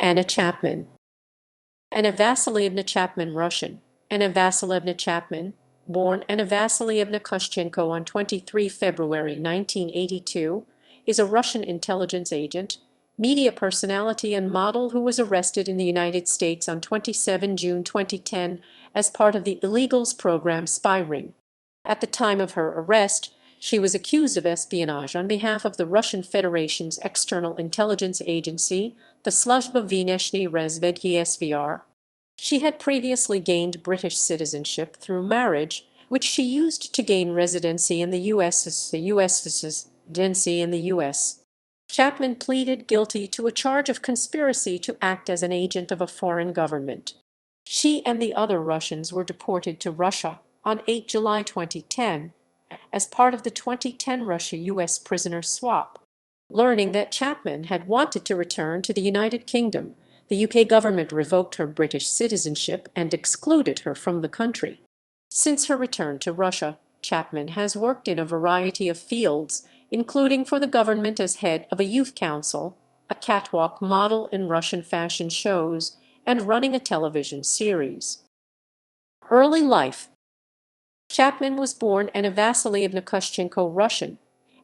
Anna Chapman. Anna Vasilyevna Chapman, Russian. Anna Vasilyevna Chapman, born Anna Vasilyevna Kushchenko on 23 February 1982, is a Russian intelligence agent, media personality and model who was arrested in the United States on 27 June 2010 as part of the illegals program Spy Ring. At the time of her arrest, she was accused of espionage on behalf of the Russian Federation's external intelligence agency, the Sluzhba vneshney razvedki SVR. She had previously gained British citizenship through marriage, which she used to gain residency in the U.S. Residency in the U.S. Chapman pleaded guilty to a charge of conspiracy to act as an agent of a foreign government. She and the other Russians were deported to Russia on 8 July 2010 as part of the 2010 Russia-U.S. prisoner swap. Learning that Chapman had wanted to return to the United Kingdom, the UK government revoked her British citizenship and excluded her from the country. Since her return to Russia, Chapman has worked in a variety of fields, including for the government as head of a youth council, a catwalk model in Russian fashion shows, and running a television series. Early life. Chapman was born Anna Vasilyevna Kushchenko, Russian.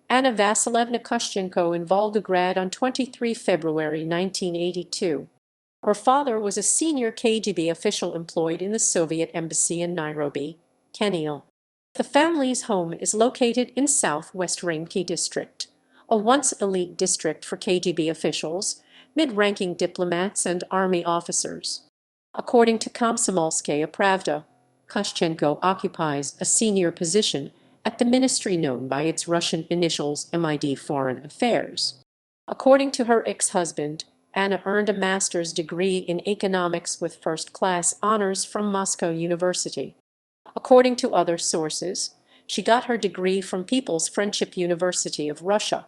Anna Vasilyevna Kushchenko in Volgograd on 23 February 1982. Her father was a senior KGB official employed in the Soviet embassy in Nairobi, Kenya. The family's home is located in Southwest Rimki district, a once elite district for KGB officials, mid-ranking diplomats and army officers. According to Komsomolskaya Pravda, Kushchenko occupies a senior position at the ministry known by its Russian initials MID Foreign Affairs. According to her ex-husband, Anna earned a master's degree in economics with first-class honors from Moscow University. According to other sources, she got her degree from People's Friendship University of Russia.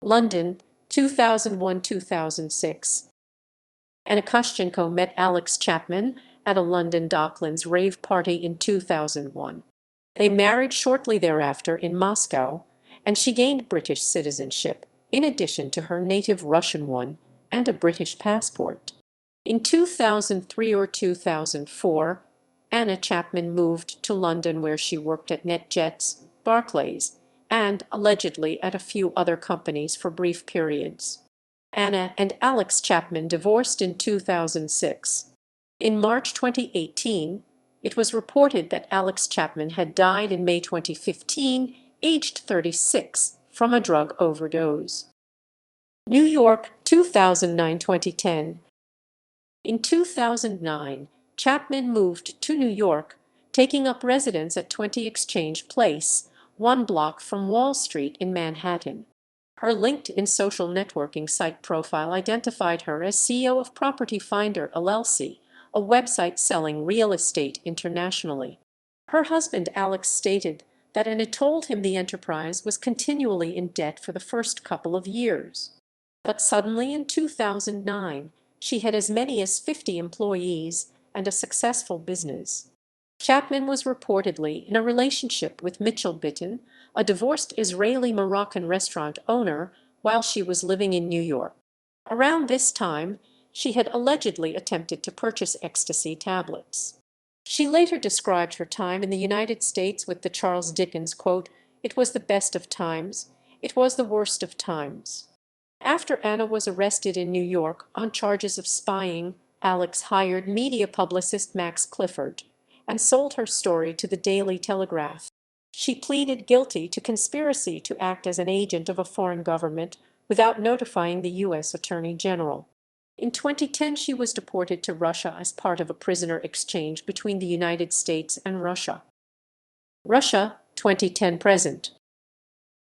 London, 2001-2006. Anna Kushchenko met Alex Chapman at a London Docklands rave party in 2001. They married shortly thereafter in Moscow, and she gained British citizenship, in addition to her native Russian one, and a British passport. In 2003 or 2004, Anna Chapman moved to London where she worked at NetJets, Barclays, and allegedly at a few other companies for brief periods. Anna and Alex Chapman divorced in 2006. In March 2018, it was reported that Alex Chapman had died in May 2015, aged 36, from a drug overdose. New York, 2009-2010. In 2009, Chapman moved to New York, taking up residence at 20 Exchange Place, 1 block from Wall Street in Manhattan. Her LinkedIn social networking site profile identified her as CEO of Property Finder LLC, a website selling real estate internationally. Her husband Alex stated that Anna told him the enterprise was continually in debt for the first couple of years. But suddenly in 2009, she had as many as 50 employees and a successful business. Chapman was reportedly in a relationship with Mitchell Bitton, a divorced Israeli-Moroccan restaurant owner, while she was living in New York. Around this time, she had allegedly attempted to purchase ecstasy tablets. She later described her time in the United States with the Charles Dickens quote, "It was the best of times, it was the worst of times." After Anna was arrested in New York on charges of spying, Alex hired media publicist Max Clifford and sold her story to the Daily Telegraph. She pleaded guilty to conspiracy to act as an agent of a foreign government without notifying the U.S. Attorney General. In 2010, she was deported to Russia as part of a prisoner exchange between the United States and Russia. Russia, 2010-present.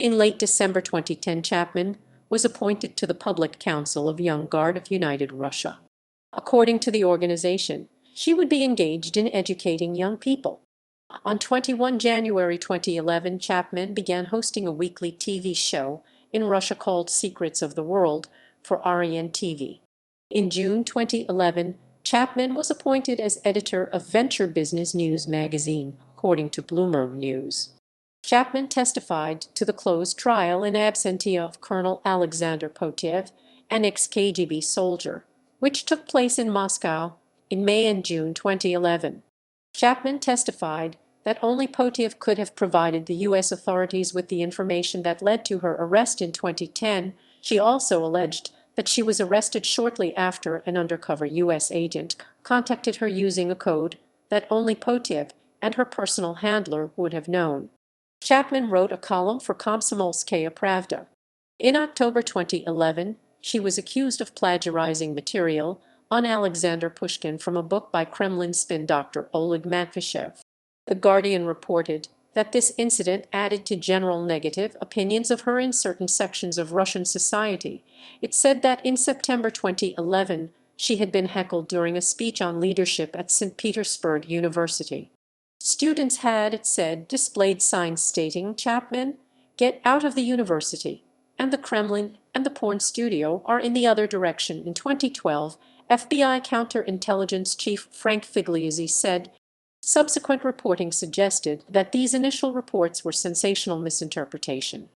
In late December 2010, Chapman was appointed to the Public Council of Young Guard of United Russia. According to the organization, she would be engaged in educating young people. On 21 January 2011, Chapman began hosting a weekly TV show in Russia called Secrets of the World for REN TV. In June 2011, Chapman was appointed as editor of Venture Business News magazine, according to Bloomberg News. Chapman testified to the closed trial in absentia of Colonel Alexander Potiev, an ex-KGB soldier, which took place in Moscow in May and June 2011. Chapman testified that only Potiev could have provided the U.S. authorities with the information that led to her arrest in 2010. She also alleged that she was arrested shortly after an undercover U.S. agent contacted her using a code that only Potiev and her personal handler would have known. Chapman wrote a column for Komsomolskaya Pravda. In October 2011, she was accused of plagiarizing material on Alexander Pushkin from a book by Kremlin spin doctor Oleg Matvyshev. The Guardian reported that this incident added to general negative opinions of her in certain sections of Russian society. It said that in September 2011, she had been heckled during a speech on leadership at St. Petersburg University. Students had, it said, displayed signs stating, "Chapman, get out of the university," and the Kremlin and the porn studio are in the other direction. In 2012, FBI counterintelligence chief Frank Figliuzzi said, subsequent reporting suggested that these initial reports were sensational misinterpretation.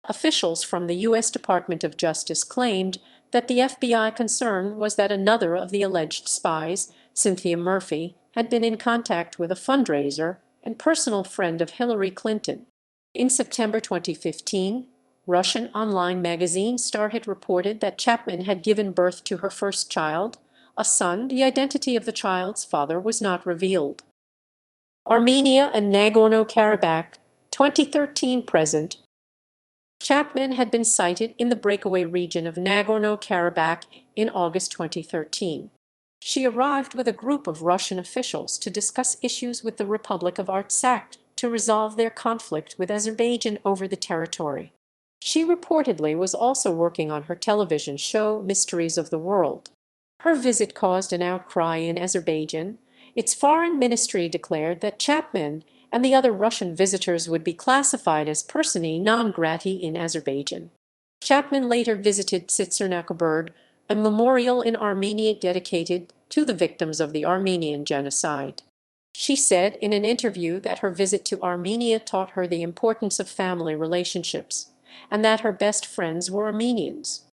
Officials from the U.S. Department of Justice claimed that the FBI concern was that another of the alleged spies, Cynthia Murphy, had been in contact with a fundraiser and personal friend of Hillary Clinton. In September 2015, Russian online magazine Star had reported that Chapman had given birth to her first child, a son. The identity of the child's father was not revealed. Armenia and Nagorno-Karabakh, 2013-present. Chapman had been sighted in the breakaway region of Nagorno-Karabakh in August 2013. She arrived with a group of Russian officials to discuss issues with the Republic of Artsakh to resolve their conflict with Azerbaijan over the territory. She reportedly was also working on her television show Mysteries of the World. Her visit caused an outcry in Azerbaijan. Its foreign ministry declared that Chapman and the other Russian visitors would be classified as persona non grata in Azerbaijan. Chapman later visited Tsitsernakaberd, a memorial in Armenia dedicated to the victims of the Armenian genocide. She said in an interview that her visit to Armenia taught her the importance of family relationships, and that her best friends were Armenians.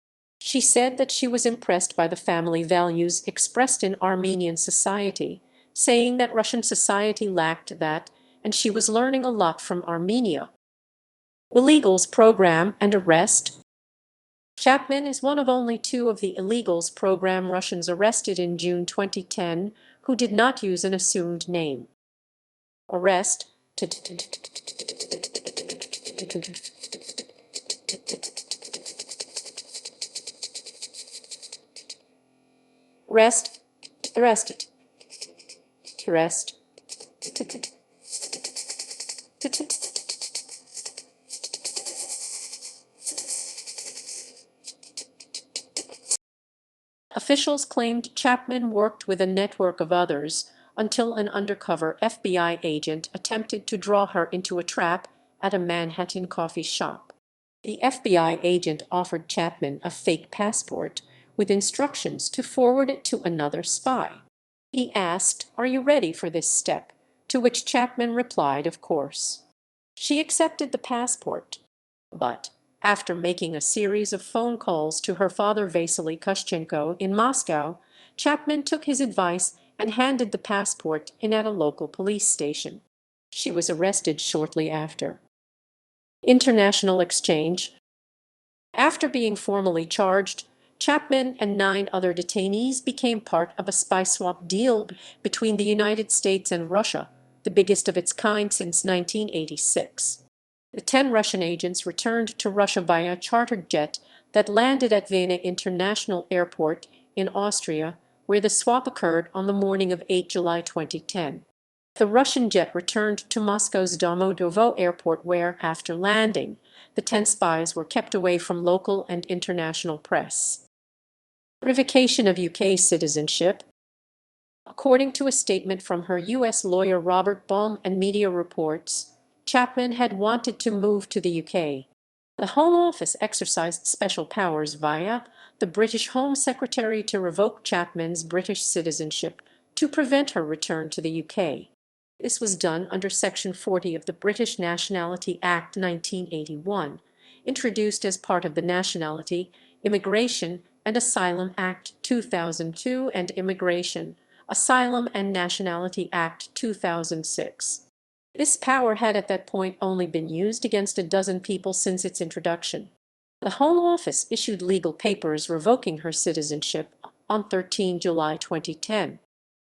She said that she was impressed by the family values expressed in Armenian society, saying that Russian society lacked that, and she was learning a lot from Armenia. Illegals program and arrest. Chapman is one of only two of the illegals program Russians arrested in June 2010 who did not use an assumed name. Arrest. Rest. Arrested. Arrest. Officials claimed Chapman worked with a network of others until an undercover FBI agent attempted to draw her into a trap at a Manhattan coffee shop. The FBI agent offered Chapman a fake passport with instructions to forward it to another spy. He asked, "Are you ready for this step?" To which Chapman replied, "Of course." She accepted the passport. But after making a series of phone calls to her father Vasilyevna Kushchenko in Moscow, Chapman took his advice and handed the passport in at a local police station. She was arrested shortly after. International exchange. After being formally charged, Chapman and 9 other detainees became part of a spy swap deal between the United States and Russia, the biggest of its kind since 1986. The 10 Russian agents returned to Russia via a chartered jet that landed at Vienna International Airport in Austria, where the swap occurred on the morning of 8 July 2010. The Russian jet returned to Moscow's Domodedovo Airport where, after landing, the 10 spies were kept away from local and international press. Revocation of UK citizenship. According to a statement from her U.S. lawyer Robert Baum and media reports, Chapman had wanted to move to the UK. The Home Office exercised special powers via the British Home Secretary to revoke Chapman's British citizenship to prevent her return to the UK. This was done under Section 40 of the British Nationality Act 1981, introduced as part of the Nationality, Immigration and Asylum Act 2002 and Immigration, Asylum and Nationality Act 2006. This power had at that point only been used against a dozen people since its introduction. The Home Office issued legal papers revoking her citizenship on 13 July 2010.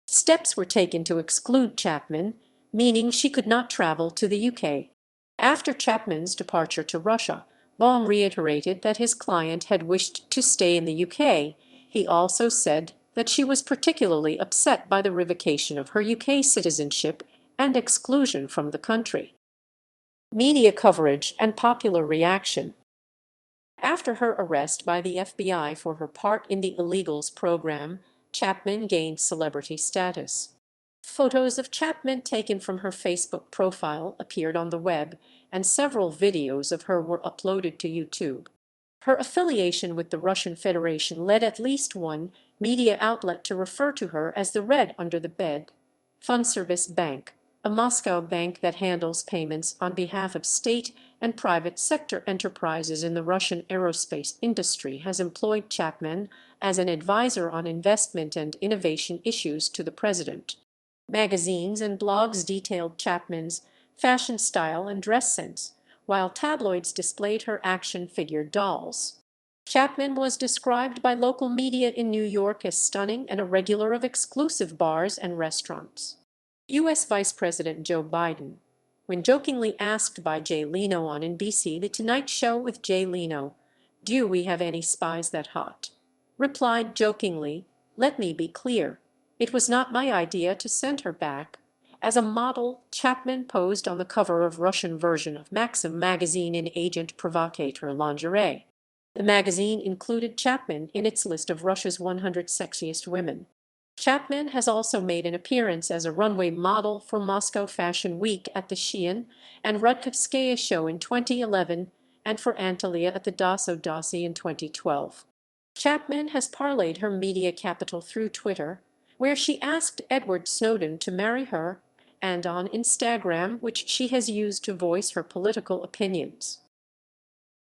Steps were taken to exclude Chapman, meaning she could not travel to the UK. After Chapman's departure to Russia, Baum reiterated that his client had wished to stay in the UK. He also said that she was particularly upset by the revocation of her UK citizenship and exclusion from the country. Media coverage and popular reaction. After her arrest by the FBI for her part in the illegals program, Chapman gained celebrity status. Photos of Chapman taken from her Facebook profile appeared on the web, and several videos of her were uploaded to YouTube. Her affiliation with the Russian Federation led at least one media outlet to refer to her as the Red Under the Bed. Funservice Bank, a Moscow bank that handles payments on behalf of state and private sector enterprises in the Russian aerospace industry, has employed Chapman as an advisor on investment and innovation issues to the president. Magazines and blogs detailed Chapman's fashion style and dress sense, while tabloids displayed her action figure dolls. Chapman was described by local media in New York as stunning and a regular of exclusive bars and restaurants. U.S. Vice President Joe Biden, when jokingly asked by Jay Leno on NBC The Tonight Show with Jay Leno, "Do we have any spies that hot?" replied jokingly, "Let me be clear. It was not my idea to send her back." As a model, Chapman posed on the cover of Russian version of Maxim magazine in agent provocateur lingerie. The magazine included Chapman in its list of Russia's 100 sexiest women. Chapman has also made an appearance as a runway model for Moscow Fashion Week at the Shein and Rudkovskaya show in 2011 and for Antalya at the Daso Dasi in 2012. Chapman has parlayed her media capital through Twitter, where she asked Edward Snowden to marry her, and on Instagram, which she has used to voice her political opinions.